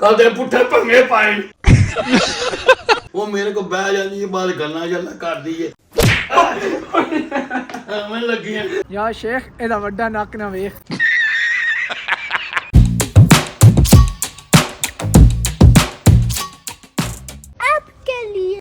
ਕਦੇ ਪੁੱਠੇ ਭੰਗੇ ਪਾਏ ਉਹ ਮੇਰੇ ਕੋ ਬਹਿ ਜਾਂਦੀ ਹੈ ਬਾਅਦ ਗੱਲਾਂ ਕਰਦੀ ਏ ਐਵੇਂ ਲੱਗੀਆਂ ਯਾ ਸ਼ੇਖ ਇਹਦਾ ਵੱਡਾ ਨੱਕ ਨਾ ਵੇਖ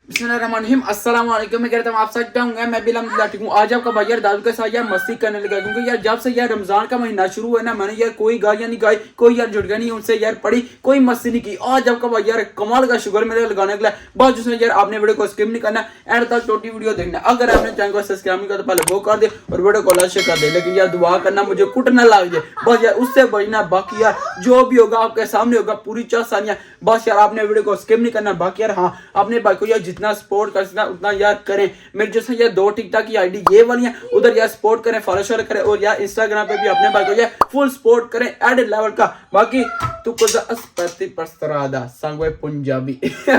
बिस्मिल्लाहिर्रहमानिर्रहीम अस्सलाम वालेकुम। मैं कहता हूँ आप सब होंगे, मैं भी अल्हम्दुलिल्लाह ठीक हूँ। आज आपका भाई यार दादू के साथ यार मस्ती करने लगा क्योंकि यार जब से यार रमजान का महीना शुरू हुआ ना मैंने यार कोई गालियाँ नहीं गाई, कोई यार झुटका नहीं उनसे यार पड़ी, कोई मस्ती नहीं की। आज आपका भाई यार कमाल का शुगर मेरे लगाने के लिए बस उसमें यार आपने वीडियो को स्किप नहीं करना, एंड तक छोटी वीडियो देखना। अगर आपने चैनल को सब्सक्राइब नहीं किया तो पहले वो कर दे और वीडियो को लाइक कर दे, लेकिन यार दुआ करना मुझे कुट ना लग जाए बस यार, उससे बचना। बाकी यार जो भी होगा आपके सामने होगा पूरी 4 सालियाँ, बस यार आपने वीडियो को स्किप नहीं करना। बाकी यार हाँ अपने भाई को यार जितना सपोर्ट कर सकता उतना यार करें। मेरे जैसे यार 2 टिकटॉक की आईडी ये वाली है, उधर यार सपोर्ट करें, फॉलो शेयर करें और यार इंस्टाग्राम पे भी अपने भाई को यार फुल सपोर्ट करें एड लेवल का। बाकी तू कुछ अस्पति प्रस्तरादा संगवे पंजाबी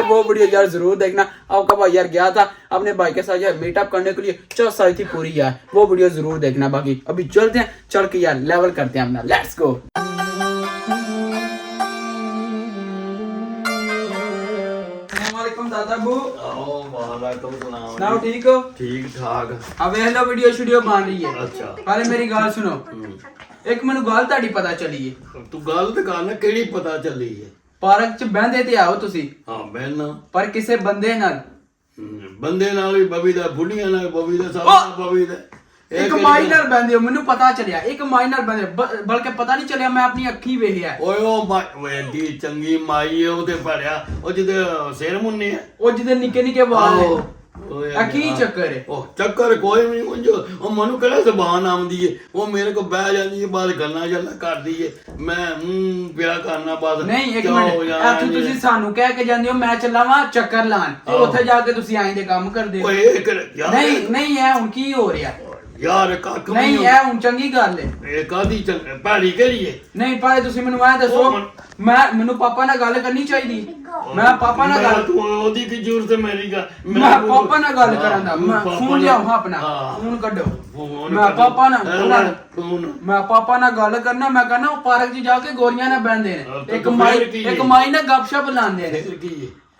वो वीडियो यार जरूर देखना। आपका भाई यार गया था अपने भाई के साथ यार मीटअप करने के लिए, 4 साल थी पूरी यार, वो वीडियो जरूर देखना। बाकी अभी चलते हैं, चल के यार लेवल करते हैं अपना, लेट्स गो। दादा बू सुनाओ ठीक हो? ठीक ठाक। अब हेलो वीडियो स्टूडियो बन रही है। अच्छा पहले मेरी गाल सुनो, एक मैनू गाल ताड़ी पता चली है। तू गल ते कर केड़ी पता चली है? पार्क च बहंदे ते आओ तुसी, हां बहना पर किसे बंदे नाल, बंदे नाल भी बबी दा, बुढ़ियां नाल बबी दा, सब बबी दा, एक माई नाल बहंदे हो। मैनू पता चलिया एक माई नाल बहंदे, बल्कि पता नहीं चलिया, मैं अपनी अखी वेखिया। ओए ओ एडी चंगी माई है ओते पड़िया ओ जिदे सिर मुन्ने है, ओ जिदे निके निके वाल है, की चक्कर है? ओ चक्कर कोई नहीं, ओ मनु केड़ा ज़बान आंदी है, ओ मेरे को बह जांदी है बात गल्लां करदी है, मैं ब्याह करना बात नहीं। एक मिनट ऐथों तुसी सानू कह के जांदे हो मैं चला वां चक्कर लान ते ओथे जाके तुसी आए दे काम करदे हो। नहीं नहीं है हुन की हो रिया यार कख नहीं है हुन, चंगी गल है। ए कादी भैड़ी केड़ी है? नहीं पाए तुसी मैनू आ दसो, मैं मैनू पापा नाल गल करनी चाहिदी, मैं पापा नाल गल, तू ओदी की जरूरत है मेरी का, मैं पापा नाल गल करां दा। मैं फोन लियाओ अपना, फोन कड्डो, मैं पापा नाल गल करना। मैं कहना ओ पार्क च जाके गोरियां नाल बहंदे ने, एक माई नाल गपशप लांदे ने।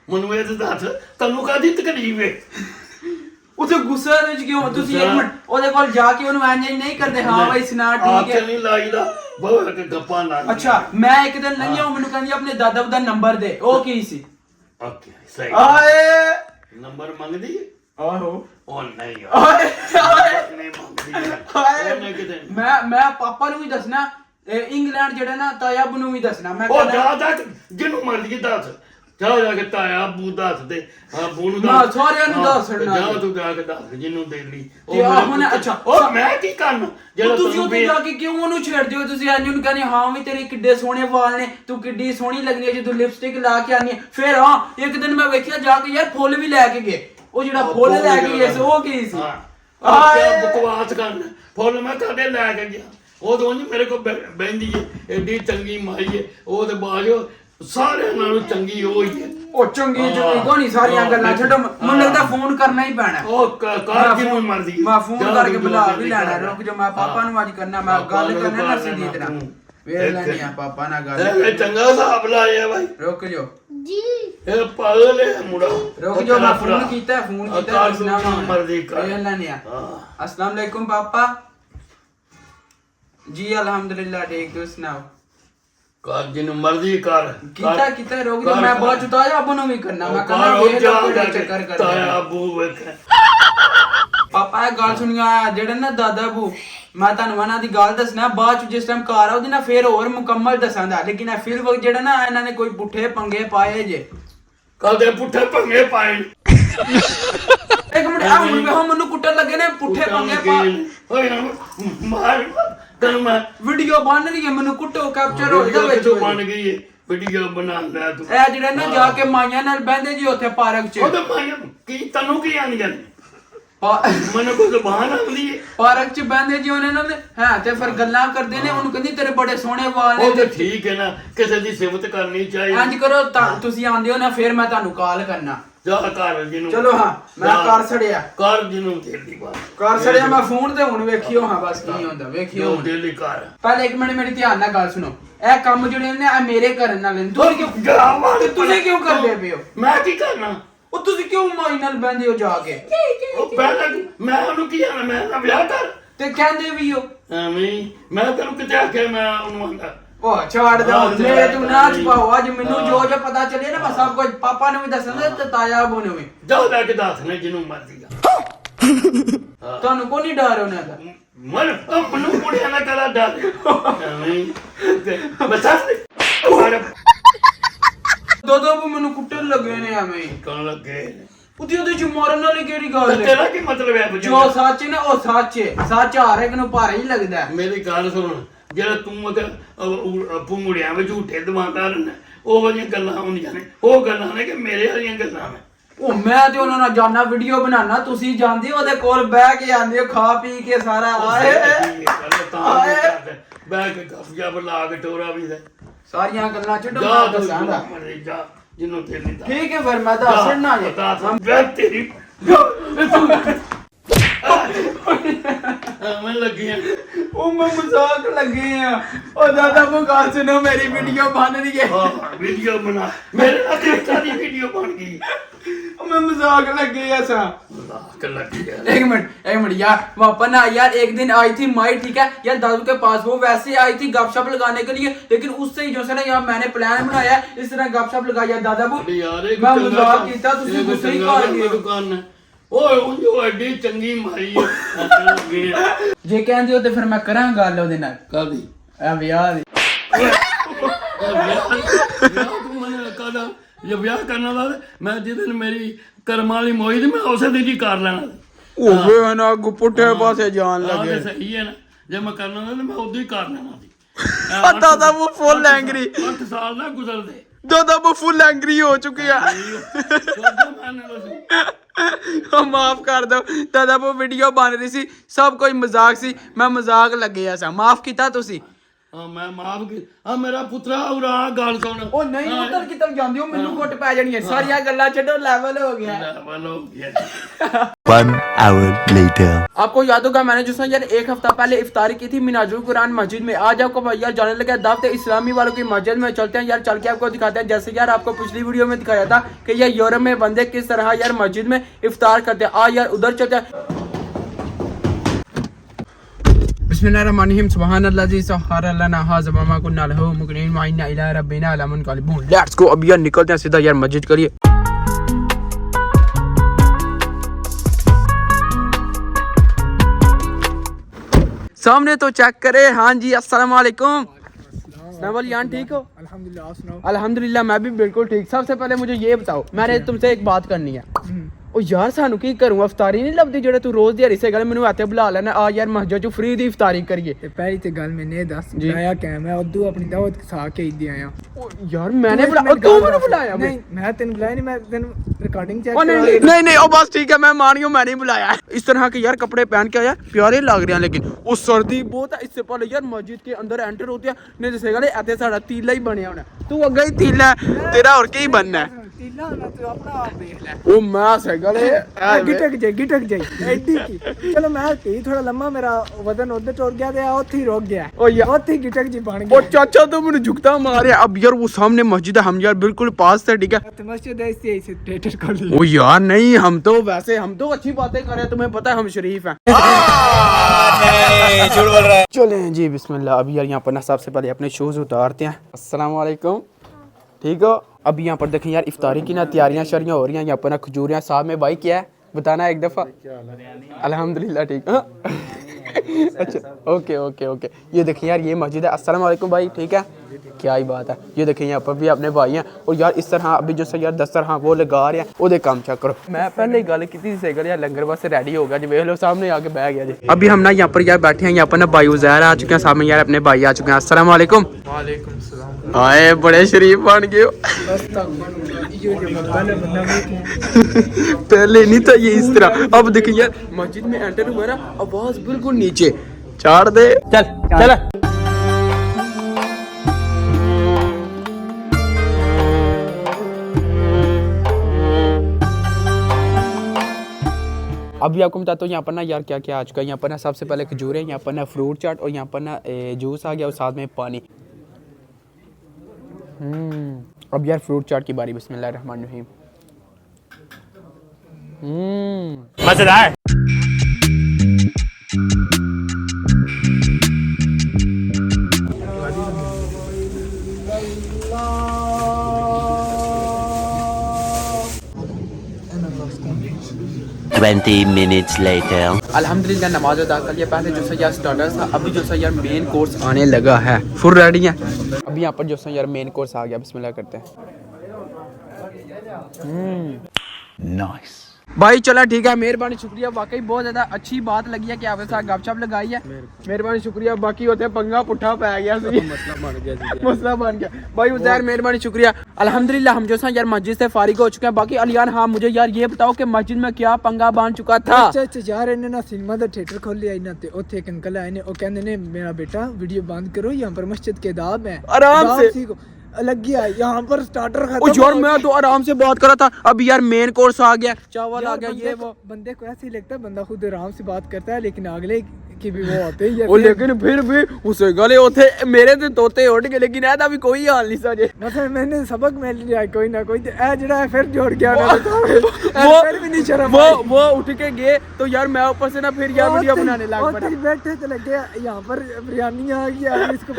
मनु ए दस तन्नू कादी तकलीफ है? उसे गुस्सा विच क्यों तुसी? एक मिनट ओदे कोल जाके ओनु एंज नहीं करदे, हां भाई सुना ठीक है नहीं लाईदा बहुत के गप्पा ना। अच्छा मैं एक दिन नहीं हूं, मैनू कहंदी अपने दादा दा नंबर दे, ओ की सी? ओके सही आए नंबर मंगदी है? आहो ओ नहीं आए नहीं मंगदी है। मैं पापा नु भी दसना, इंग्लैंड जेड़ा ना ताया बनु भी दसना। मैं ओ जा जिन्नू मर्जी दस, जाके ताया अबू दस दे, हां बोलू ना सारे नु दसना, जा तू जाके दस जिन्नू दे ली ते हुन। अच्छा ओ मैं की करना जेड़ा तुसी ओते जाके क्यों ओनु छेड़दे हो? तुसी एंज नु कहनी हां भी तेरे किड्डे सोहणे वाल ने, तू किड्डी सोहनी लगनी है जे तू लिपस्टिक ला के आनी है। फिर हां एक दिन मैं वेखिया जाके यार फुੱਲ भी लेके गए, ओ जेड़ा फुੱਲ लेके गए सी ओ की सी? क्या बकवास करना, फुੱਲ मैं कदे लेके गया, ओ तो मेरे को बहंदी है एडी चंगी माई है, ओ ते बाजो सारे नालों चंगी होई है। ओ चंगी चंगी कोनी सारी गल्लां छड्डो, ਮੈਨੂੰ ਲੱਗਦਾ ਫੋਨ ਕਰਨਾ ਹੀ ਪੈਣਾ। ओ कार जिन्नू मर्जी मैं फोन करके बुला भी लेना। रुक जो मैं पापा ਨੂੰ ਅੱਜ ਕਰਨਾ, मैं ਗੱਲ करना ना सीधी तरह ਵੇਖ ਲੈਣੀ ਆ ਪਾਪਾ ਨਾਲ ਗੱਲ। ਇਹ ਚੰਗਾ ਹਿਸਾਬ ਲਾਇਆ ਭਾਈ। रुक जो जी ਇਹ ਪਾਗਲ ਹੈ ਮੁੰਡਾ। रुक जो मैं फोन ਕੀਤਾ जिन्नू मर्जी कर ਵੇਖ ਲੈਣੀ ਆ। अस्सलाम वालेकुम पापा जी, अल्हम्दुलिल्लाह ठीक, तू सुनाओ? कर जिन्नू मर्जी कर ਕੀਤਾ रुक जो मैं बहुत चुताया अब ਨੂੰ ਵੀ ਕਰਨਾ। मैं कहना ਵੇਖ लो कोई चक्कर कर ताया अबू वेख ਪਾਪਾ ਇਹ ਗੱਲ ਸੁਣੀਆ ਜਿਹੜੇ ਨਾ ਦਾਦਾ ਬੂ, ਮੈਂ ਤੁਹਾਨੂੰ ਇਹਨਾਂ ਦੀ ਗੱਲ ਦੱਸਣਾ ਬਾਅਦ ਚ ਜਿਸ ਟਾਈਮ ਘਰ ਆਉਦੀ ਨਾ ਫੇਰ ਹੋਰ ਮੁਕੰਮਲ ਦੱਸਾਂਦਾ, ਲੇਕਿਨ ਇਹ ਫਿਰ ਵਕਤ ਜਿਹੜਾ ਨਾ ਇਹਨਾਂ ਨੇ ਕੋਈ ਪੁੱਠੇ ਪੰਗੇ ਪਾਏ ਜੇ। ਕਦੇ ਪੁੱਠੇ ਪੰਗੇ ਪਾਏ? ਇੱਕ ਮਿੰਟ ਆ ਹੁਣ ਮੈਨੂੰ ਕੁੱਟਣ ਲੱਗੇ ਨੇ, ਪੁੱਠੇ ਪੰਗੇ ਪਾ ਓਏ ਮਾਰ ਤੈਨੂੰ ਮੈਂ ਵੀਡੀਓ ਬਣ ਰਹੀ ਹੈ, ਮੈਨੂੰ ਕੁੱਟੋ ਕੈਪਚਰ ਹੋ ਜਾ ਵਿੱਚ ਬਣ ਗਈ ਹੈ ਵੀਡੀਓ ਬਣਾਉਂਦਾ ਤੂੰ। ਇਹ ਜਿਹੜੇ ਨਾ ਜਾ ਕੇ ਮਾਈਆਂ ਨਾਲ ਬਹਿੰਦੇ ਜੀ ਉੱਥੇ ਪਾਰਕ ਚ, ਉਹ ਤਾਂ ਮਾਈਆਂ ਕੀ ਤੈਨੂੰ ਕੀ ਆਂਦੀਆਂ ਨੇ? ਮੈਨੂੰ ਕੋਈ ਜ਼ਬਾਨ ਆਉਂਦੀ ਹੈ? ਪਾਰਕ ਚ ਬਹਿੰਦੇ ਜੀ ਉਹਨਾਂ ਨਾਲ ਹੈ ਤੇ ਫਿਰ ਗੱਲਾਂ ਕਰਦੇ ਨੇ, ਉਹਨੂੰ ਕਹਿੰਦੀ ਤੇਰੇ ਬੜੇ ਸੋਹਣੇ ਵਾਲ ਨੇ। ਉਹ ਤਾਂ ਠੀਕ ਹੈ ਨਾ, ਕਿਸੇ ਦੀ ਸਿਫਤ ਕਰਨੀ ਚਾਹੀਦੀ। ਇੰਜ ਕਰੋ ਤੁਸੀਂ ਆਂਦੇ ਹੋ ਨਾ ਫਿਰ ਮੈਂ ਤੁਹਾਨੂੰ ਕਾਲ ਕਰਨਾ, ਜਾ ਕਰ ਜਿਹਨੂੰ ਚਲੋ ਹਾਂ ਮੈਂ ਕਰ ਛੜਿਆ ਕਰ ਜਿਹਨੂੰ ਤੇਰੀ ਬਾਤ ਕਰ ਛੜਿਆ ਮੈਂ ਫੋਨ ਤੇ ਹੁਣ ਵੇਖਿਓ ਹਾਂ ਬਸ ਕੀ ਹੁੰਦਾ ਵੇਖਿਓ ਹੁਣ ਦਿੱਲੀ ਕਰ ਪਹਿਲੇ ਇੱਕ ਮਿੰਟ ਮੇਰੀ ਧਿਆਨ ਨਾਲ ਗੱਲ ਸੁਣੋ ਇਹ ਕੰਮ ਜਿਹੜੇ ਨੇ ਇਹ ਮੇਰੇ ਕਰਨ ਨਾਲ ਨੇ ਤੁਸੀਂ ਕਿਉਂ ਤੁਸੀਂ ਕਿਉਂ ਕਰਦੇ ਪਏ ਹੋ ਮੈਂ ਕੀ ਕਰਨਾ ਉਹ ਤੁਸੀਂ ਕਿਉਂ ਮਾਈ ਨਾਲ ਬੈੰਦੇ ਹੋ ਜਾ ਕੇ ਉਹ ਪਹਿਲਾਂ ਮੈਂ ਉਹਨੂੰ ਕੀ ਆਣਾ ਮੈਂ ਨਾ ਵਿਆਹ ਕਰ ਤੇ ਕਹਿੰਦੇ ਵੀ ਹੋ ਐਵੇਂ ਮੈਂ ਤੈਨੂੰ ਕਿਤੇ ਆਖਿਆ ਮੈਂ ਉਹਨੂੰ ਆਂਦਾ ਉਹ ਛੱਡ ਦੋ ਮੇਰੇ ਤੂੰ ਨਾ ਛਪਾਓ ਅੱਜ ਮੈਨੂੰ ਜੋ ਜੋ ਪਤਾ ਚੱਲੇ ਨਾ ਮੈਂ ਸਭ ਕੁਝ ਪਾਪਾ ਨੂੰ ਵੀ ਦੱਸਣਾ ਤੇ ਤਾਇਆ ਬੂ ਨੂੰ ਵੀ ਜਾ ਲੈ ਕੇ ਦੱਸ ਨੇ ਜਿਹਨੂੰ ਮਰਜ਼ੀ ਜਾ ਤੁਹਾਨੂੰ ਕੋਈ ਨਹੀਂ ਡਰ ਉਹਨਾਂ ਦਾ ਮਨ ਆਪਣੂ ਕੁੜੀਆਂ ਨਾਲ ਕਰਾ ਡਰ ਐਵੇਂ ਬਸਾਸ ਦੋ ਮੈਨੂੰ ਕੁੱਟਣ ਲੱਗੇ ਨੇ ਐਵੇਂ ਕੌਣ ਲੱਗੇ ਉਹਦੇ ਚ ਮਾਰਨ ਵਾਲੀ ਕਿਹੜੀ ਗੱਲ ਹੈ ਤੇਰਾ ਕੀ ਮਤਲਬ ਹੈ ਜੋ ਸੱਚ ਨੇ ਉਹ ਸੱਚ ਹੈ ਸੱਚ ਹਰ ਇੱਕ ਨੂੰ ਭਾਰਾ ਹੀ ਲੱਗਦਾ ਮੇਰੀ ਗੱਲ ਸੁਣ ਜਿਹੜਾ ਤੂੰ ਤੇ ਪੁੰਗੜਿਆਂ ਵਿੱਚ ਝੂਠੇ ਦਵਾਂਦਾਰ ਨੇ ਉਹ ਵਾਲੀਆਂ ਗੱਲਾਂ ਹੁੰਦੀਆਂ ਨੇ ਉਹ ਗੱਲਾਂ ਨੇ ਕਿ ਮੇਰੇ ਵਾਲੀਆਂ ਗੱਲਾਂ ਨੇ ਉਹ ਮੈਂ ਤੇ ਉਹਨਾਂ ਨਾਲ ਜਾਣਾ ਵੀਡੀਓ ਬਣਾਉਣਾ ਤੁਸੀਂ ਜਾਂਦੇ ਹੋ ਉਹਦੇ ਕੋਲ ਬਹਿ ਕੇ ਆਂਦੇ ਹੋ ਖਾ ਪੀ ਕੇ ਸਾਰਾ ਆਏ ਬਹਿ ਕੇ ਕਬਜ਼ਾ ਬਲਾ ਕੇ ਟੋਰਾ ਵੀ ਦੇ ਸਾਰੀਆਂ ਗੱਲਾਂ ਛੱਡੋ ਜਾ ਮੈਂ ਦੱਸਾਂਗਾ ਜਾ ਜਿਹਨੂੰ ਤੇਰੀ ਦਾ ਠੀਕ ਹੈ ਫਿਰ ਮੈਂ ਦੱਸਣਾ ਜੇ ਮੈਂ ਤੇਰੀ ਮੈਂ ਲੱਗੀਆਂ ਉਹ ਮੈਂ ਮਜ਼ਾਕ ਲੱਗੇ ਆ ਉਹ ਦਾਦਾ ਉਹ ਗੱਲ ਸੁਣੋ ਮੇਰੀ ਵੀਡੀਓ ਬਣ ਰਹੀ ਹੈ ਹਾਂ ਵੀਡੀਓ ਬਣਾ ਮੇਰੇ ਨਾਲ ਕਿਹੜਾ ਦੀ ਵੀਡੀਓ ਬਣ ਗਈ मैं मजाक लग गई ऐसा एक मिनट यार वापस ना यार एक दिन आई थी माई ठीक है यार दादू के पास वो वैसे आई थी गपशप लगाने के लिए लेकिन उससे ही जो है ना यार मैंने प्लान बनाया इस तरह गपशप लगाया दादा वो मैं मजाक किया तुसी गुस्से ही कर गए दुकान है ओए उंजो एडी चंगी मारी है जे कहंदे हो ते फिर मैं करां गल ओदे नाल कादी ए विआह दी तू मने कादा ਜੇ ਵਿਆਹ ਕਰਨਾ ਦਾ ਮੈਂ ਜਿਹਦੇ ਨਾਲ ਮੇਰੀ ਕਰਮ ਵਾਲੀ ਮੋਈ ਦੀ ਮੈਂ ਉਸੇ ਦਿਨ ਹੀ ਕਰ ਲੈਣਾ ਉਹ ਨਾ ਗੁੱਪੁੱਠੇ ਪਾਸੇ ਜਾਣ ਲੱਗੇ ਸਹੀ ਹੈ ਨਾ ਜੇ ਮੈਂ ਕਰਨਾ ਹੁੰਦਾ ਮੈਂ ਉਦੋਂ ਹੀ ਕਰ ਲੈਣਾ ਸੀ ਪਤਾ ਤਾਂ ਉਹ ਫੁੱਲ ਐਂਗਰੀ 8 ਸਾਲ ਨਾ ਗੁਜ਼ਰਦੇ ਦਾਦਾ ਉਹ ਫੁੱਲ ਐਂਗਰੀ ਹੋ ਚੁੱਕੇ ਆ ਮਾਫ ਕਰ ਦੋ ਦਾਦਾ ਉਹ ਵੀਡੀਓ ਬਣ ਰਹੀ ਸੀ ਸਭ ਕੋਈ ਮਜ਼ਾਕ ਸੀ ਮੈਂ ਮਜ਼ਾਕ ਲੱਗਿਆ ਸੀ ਮਾਫ ਕੀਤਾ ਤੁਸੀਂ ਮੈਂ ਮਾਫ ਆ ਮੇਰਾ ਪੁੱਤਰਾ ਉਰਾ ਗੱਲ ਸੁਣ ਉਹ ਨਹੀਂ ਉਧਰ ਕਿੱਧਰ ਜਾਂਦੇ ਹੋ ਮੈਨੂੰ ਘੁੱਟ ਪੈ ਜਾਣੀ ਹੈ ਸਾਰੀਆਂ ਗੱਲਾਂ ਛੱਡੋ लेवल हो गया 1 hour later आपको याद होगा मैंने जिसमें यार एक हफ्ता पहले इफ्तारी की थी मिनाजुल कुरान मस्जिद में आज आपको यार जाने लगा दावत इस्लामी वालों की मस्जिद में चलते हैं यार चल के आपको दिखाते हैं जैसे यार आपको पिछली वीडियो में दिखाया था कि यार यूरोप में बंदे किस तरह यार मस्जिद में इफ्तार करते हैं आज यार उधर चलते हैं बिस्मिल्लाहिर्रहमानिर्रहीम सुब्हानल्लाज़ी सख्खर लना हाज़ा वमा कुन्ना लहू मुक़रिनीन व इन्ना इला रब्बिना लमुनक़लिबून लेट्स गो अब यार निकलते हैं सीधा यार मस्जिद के लिए सामने तो चेक करे हाँ जी अस्सलाम वालेकुम यान ठीक हो अल्हम्दुलिल्लाह मैं भी बिल्कुल ठीक सबसे पहले मुझे ये बताओ मैंने तुमसे एक बात करनी है ਉਹ ਯਾਰ ਸਾਨੂੰ ਕੀ ਕਰੂੰ ਇਫਤਾਰੀ ਨਹੀਂ ਲੱਭਦੀ ਜਿਹੜੇ ਤੂੰ ਰੋਜ਼ ਦਿਹਾੜੀ ਸੇ ਗੱਲ ਮੈਨੂੰ ਹੱਥੇ ਬੁਲਾ ਲੈਣਾ ਆ ਯਾਰ ਮਸਜਿਦ ਚ ਫ੍ਰੀ ਦੀ ਇਫਤਾਰੀ ਕਰੀਏ ਤੇ ਪਹਿਲੀ ਤੇ ਗੱਲ ਮੈਨੇ ਇਹ ਦੱਸ ਬੁਲਾਇਆ ਕਿਵੇਂ ਮੈਂ ਉਦੋਂ ਆਪਣੀ ਦਾਵਤ ਖਾ ਕੇ ਇੱਦੀ ਆਇਆ ਯਾਰ ਮੈਨੇ ਤੂੰ ਮੈਨੂੰ ਬੁਲਾਇਆ ਨਹੀਂ ਮੈਂ ਤੈਨੂੰ ਬੁਲਾਇਆ ਨਹੀਂ ਮੈਂ ਤੈਨੂੰ रिकॉर्डिंग चेक नहीं ओ बस ठीक है मैं मानियो मैंने ही बुलाया इस तरह के यार कपड़े पहन के आया प्यारे लग रहे हैं लेकिन वो सर्दी बहुत है इससे पहले यार मस्जिद के अंदर एंटर होते हैं नहीं जैसे गले ऐसे साड़ा तीला ही बनया होना तू अगे ही तीला है तेरा और क्या ही बनना है तीला होना तू अपना आप देख ले ओ मैं से गले गिटक जाए एडी की चलो मैं की थोड़ा लंबा मेरा वजन उधर टूट गया ते ओथे ही रुक गया ओ यार ओथे गिटक जी बन गया ओ चाचा तो मैंने झुकता मारे अब यार वो सामने मस्जिद है हम यार बिल्कुल पास थे ठीक है तो मस्जिद ऐसे स्टेटस कर ली ओ यार नहीं हम तो वैसे हम तो अच्छी बातें कर रहे हैं तुम्हें पता है हम शरीफ हैं झूठ बोल रहा है चले जी बिस्मिल्लाह अभी यार यहाँ पर ना सबसे पहले अपने शूज उतारते हैं अस्सलाम वालेकुम ठीक हो अभी यहाँ पर देखें यार इफ्तारी की ना तैयारियां शरियां हो रही हैं यहाँ पर ना खजूरियाँ साहब में भाई क्या है बताना एक दफ़ा अल्हम्दुलिल्लाह ठीक अच्छा ओके ओके ओके ये देखिए यार ये मस्जिद है अस्सलाम वालेकुम भाई ठीक है क्या ही बात है ये देखिए यहाँ पर भी अपने भाई हैं और यार इस तरह अभी जो यार दस्तरखान वो लगा रहे हैं वो काम चेक करो मैं पहले ही गल की थी सही यार लंगर बस रेडी हो गया जी देख लो सामने आके बैठ गया जी अभी हम ना यहाँ पर यार बैठे हैं यहाँ पर ना भाई उज़ैर आ चुके हैं सामने यार अपने भाई आ चुके हैं अस्सलाम वालेकुम आए बड़े शरीफ बन गए पहले नहीं था ये इस तरह अब देखिए यार मस्जिद में एंटर हुआ ना आवाज बिल्कुल नीचे चाड़ दे चल चल अभी आपको बताता हूँ यहाँ पर ना यार क्या क्या आ चुका है। यहाँ पर ना सबसे पहले खजूर है, यहाँ पर ना फ्रूट चाट और यहाँ पर ना जूस आ गया और साथ में पानी। अब यार फ्रूट चाट की बारी। बिस्मिल्लाहिर्रहमानिर्रहीम। मजेदार। Minutes later. अल्हम्दुलिल्लाह नमाज अदा कर लिया। पहले जो सा यार स्टार्टर था, अभी जो सा यार मेन कोर्स आने लगा है। फुल रेडी है। अभी यहाँ पर जो सा यार मेन कोर्स आ गया। बिस्मिल्लाह करते हैं। Nice. भाई चला ठीक है, मेहरबानी शुक्रिया। वाकई बहुत ज़्यादा अच्छी बात लगी है कि आपके साथ गपशप लगाई है। मेहरबानी शुक्रिया। बाकी होते पंगा पुट्ठा पै गया, मसला बन गया भाई उधर। मेहरबानी शुक्रिया। अल्हम्दुलिल्लाह हम जो सा यार मस्जिद से फारिग हो चुके हैं। बाकी अलियान हाँ मुझे यार ये बताओ कि मस्जिद में क्या पंगा बन चुका था। अच्छा यार इन्हें ना सिनेमा का थिएटर खोल लिया इन्हें ते ओथे एक अंकल आए ने ओ कहंदे ने मेरा बेटा वीडियो बंद करो, यहाँ पर मस्जिद के आदाब है, आराम से सीखो। अलग ही है यहाँ पर स्टार्टर खत्म ओ यार हो मैं गया। तो आराम से बात कर रहा था। अब यार मेन कोर्स आ गया, चावल आ गया, ये वो। बंदे को ऐसे ही लगता है बंदा खुद आराम से बात करता है, लेकिन अगले की भी वो होते ही है। ओ लेकिन फिर भी उसे गले होते मेरे ते तोते उड़ गए, लेकिन ऐसा भी कोई हाल नहीं सजे। मतलब मैंने सबक मिल लिया कोई ना कोई ए जड़ा है फिर जोड़ गया ना वो फिर भी नहीं शर्म वो उठ के गए तो यार मैं ऊपर से ना फिर यार वीडियो बनाने लग पड़ा। बैठे तो लगे यहाँ पर बिरयानी आ गई इसको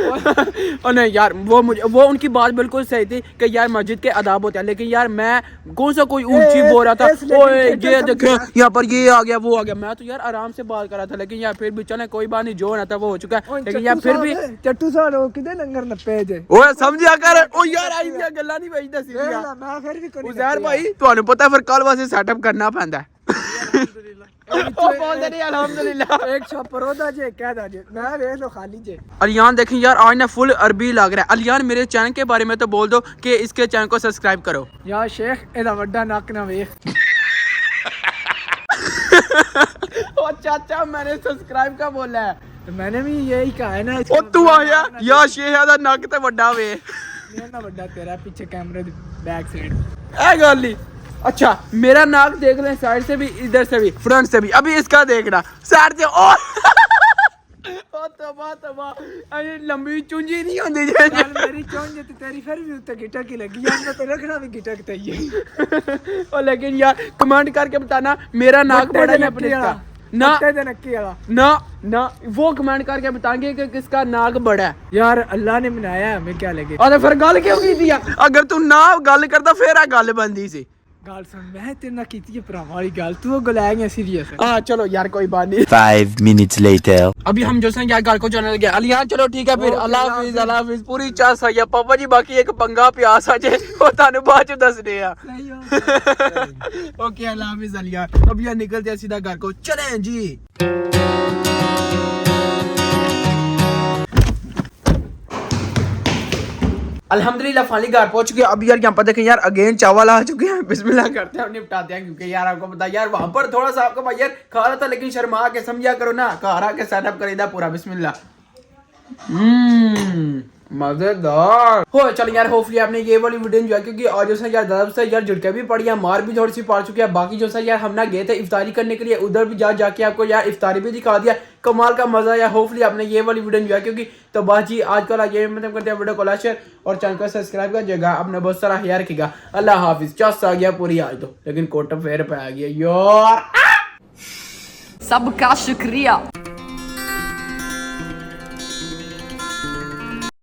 और नहीं यार वो उनकी बात बिल्कुल सही थी कि यार मस्जिद के आदाब होते हैं, लेकिन यार मैं कौन सा कोई ऊंची बोल रहा था ओए ये देखे यहाँ पर ये आ गया वो आ गया। मैं तो यार आराम से बात कर रहा था, लेकिन यार फिर भी चले कोई बात नहीं, जो होना था वो हो चुका है। लेकिन यार फिर भी चट्टू साहब वो किधे लंगर नप्पे जे ओए समझिया कर। ओ यार आई दिया गल्ला नहीं भेजदा सी यार। मैं फिर भी कोई उजैर भाई ਤੁਹਾਨੂੰ पता फिर कल वास्ते सेटअप करना पैंदा है। ओ बोलदे नहीं अल्हम्दुलिल्लाह। एक शॉप पर होदा जे कह दा जे मैं देख लो खाली जे। अलियान देखें यार आज ना फुल अरबी लग रहा है। अलियान मेरे चैनल के बारे में तो बोल दो कि इसके चैनल को सब्सक्राइब करो। यार शेख एदा वड्डा नक ना वेख। ओ चाचा मैंने सब्सक्राइब का बोला है। तो मैंने भी यही कहा है ना। ओ तू आया या शेहा दा नक ते वड्डा वे। मेरा ना वड्डा तेरा पीछे कैमरे दी बैक साइड ए गल ही। अच्छा मेरा नाक देख लें साइड से भी, इधर से भी, फ्रंट से भी। अभी इसका देखना साइड से और ओ तबा अरे लंबी चुंजी नहीं होती यार मेरी चोंज जे तेरी फिर भी उत्ते गिटक की लगी यार, मैं तो रखना भी गिटक ते ही है। और लेकिन यार कमेंट करके बताना मेरा नाक बड़ा है अपने का ना ते नक्की वाला ना वो कमेंट करके बताएंगे कि किसका नाक बड़ा है। यार अल्लाह ने बनाया है, हमें क्या लगे। और फिर गल क्यों की थी? अगर तू ना गल करता फिर आ गल बनदी सी। गाल सुन मैं तेरे ना कीती है भरावाली गाल, तू वो गलाएंगे सीरियस है। हाँ चलो यार कोई बात नहीं। 5 minutes later. अभी हम जो यार घर को जाने लगे। अलियान चलो ठीक है फिर अल्लाह हाफिज पूरी चास आई है पापा जी। बाकी एक पंगा प्यास आ जाए वो थाने बाद च दसने आ। ओके अल्लाह हाफिज अलियान। अब यार निकलते हैं सीधा घर को, चलें जी। अल्हम्दुलिल्लाह फाइनली घर पहुंच गए। अब यार यहाँ पर देखें यार अगेन चावल आ चुके हैं। बिस्मिल्लाह करते हैं निपटाते हैं, क्योंकि यार आपको पता यार वहां पर थोड़ा सा आपको भाई यार खा रहा था, लेकिन शर्मा के समझा करो ना, घर आके सेटअप करीदा पूरा। बिस्मिल्लाह मजेदार हो। चल यार होपफुली आपने ये वाली वीडियो एंजॉय, क्योंकि आज जो यार दर्द से यार झटके भी पड़ी है, मार भी थोड़ी सी पड़ चुकी है। बाकी जो यार हम ना गए थे इफ्तारी करने के लिए, उधर भी जाके आपको यार इफ्तारी भी दिखा दिया, कमाल का मजा आया। होपफुली आपने ये वाली वीडियो एंजॉय, क्योंकि तो बस जी आज कल ये मतलब करते हैं वीडियो को लाइक शेयर और चैनल को सब्सक्राइब कर जगह अपना बहुत सारा ख्याल रखिएगा। अल्लाह हाफिज। चस आ गया पूरी आज तो, लेकिन कोट फेर पे आ गया यार। सबका शुक्रिया।